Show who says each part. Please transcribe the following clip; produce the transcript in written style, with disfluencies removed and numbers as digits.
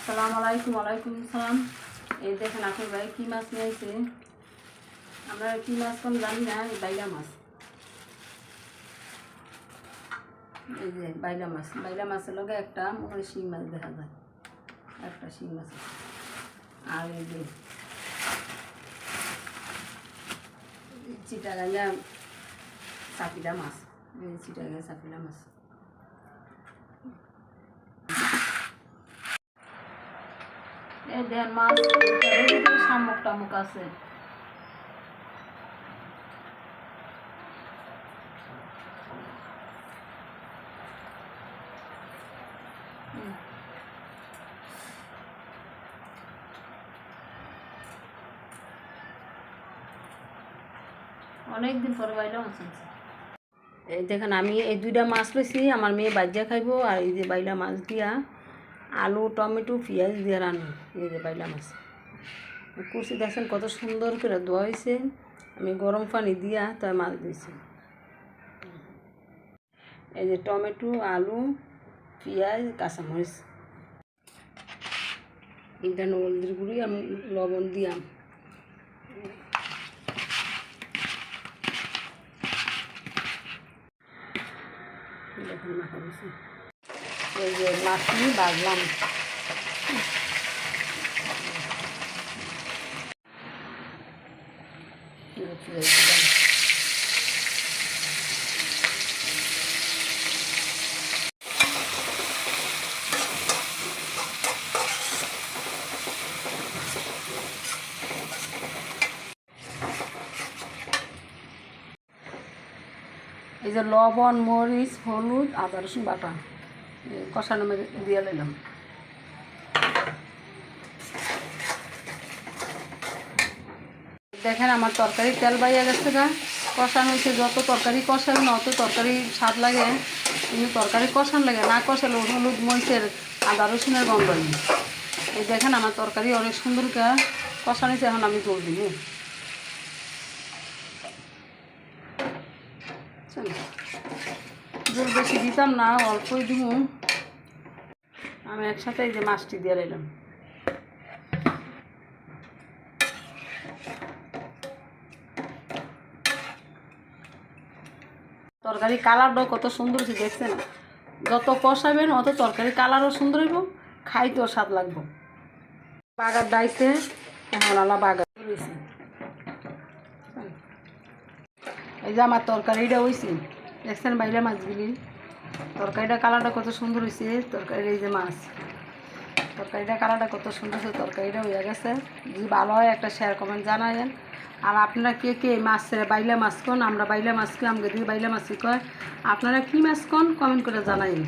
Speaker 1: সালাম আলাইকুম। ওয়ালাইকুম সালাম। এই দেখেন আপনার ভাই কী মাছ নিয়ে আসছে। আমরা কী মাছ কোন জানি না, এই বাইলা মাছ। এই যে বাইলা মাছের লগে একটা মনে শিং মাছ দেখা যায়, একটা শিং মাছ। আর এই যে চিটাগাঙ্গা চাপিলা মাছ, এই চিটাগাঙ্গা চাপিলা মাছ। এই দেখেন মাছ শামুক টামুক আছে। অনেকদিন পরে বাইলা মাছ আনছে। এই দেখেন আমি এই দুইটা মাছ লইছি, আমার মেয়ে বাজিয়া খাইব। আর এই যে বাইলা মাছ দিয়া আলু টমেটো পেঁয়াজ দিয়ে রান্না। এই যে বাইলা মাছ কুরসি দেখছেন কত সুন্দর করে ধোয়া হয়েছে। আমি গরম পানি দিয়া তাই মাছ দিয়েছি। এই যে টমেটো আলু পেঁয়াজ কাঁচামরিচ, এইটা হলদির গুঁড়ি আমি লবণ দিয়াম। দেখুন মাখা দিয়েছি। এই যে মাছটি বাজলাম। এই যে লবণ মরিচ হলুদ আদা রসুন বাটা কষানো দিয়ে নিলাম। দেখেন আমার তরকারি তেল বাইয়া গেছে গা, কষানো হয়েছে। যত তরকারি কষানো অত তরকারি স্বাদ লাগে, কিন্তু তরকারি কষান লাগে না, কষালে হলুদ মরিচের আদা রসুনের গন্ধ নেই। এই দেখেন আমার তরকারি অনেক সুন্দর করে কষানো হয়েছে। এখন আমি জল দিব। জল বেশি দিতাম না, অল্পই দিব। আমি একসাথে এই যে মাছটি দিয়ে নিলাম। তরকারি কালারটাও কত সুন্দর হয়েছে দেখছেন। যত কষাবেন অত তরকারি কালারও সুন্দর হইব, খাইতেও স্বাদ লাগবে। বাগার ডাইতে এখন আলা বাগার রয়েছে। এই যে আমার তরকারিটা হয়েছে দেখছেন, বাইলা মাছগুলি তরকারিটা কালারটা কত সুন্দর হয়েছে। তরকারির এই যে মাছ, তরকারিটা কালারটা কত সুন্দর হয়েছে। তরকারিটা হয়ে গেছে। যদি ভালো হয় একটা শেয়ার কমেন্ট জানাবেন। আর আপনারা কে কে মাছের বাইলা মাছ কোন, আমরা বাইলা মাছ কি আমাকে দিয়ে বাইলা মাছই কয়, আপনারা কী মাছ কোন কমেন্ট করে জানাবেন।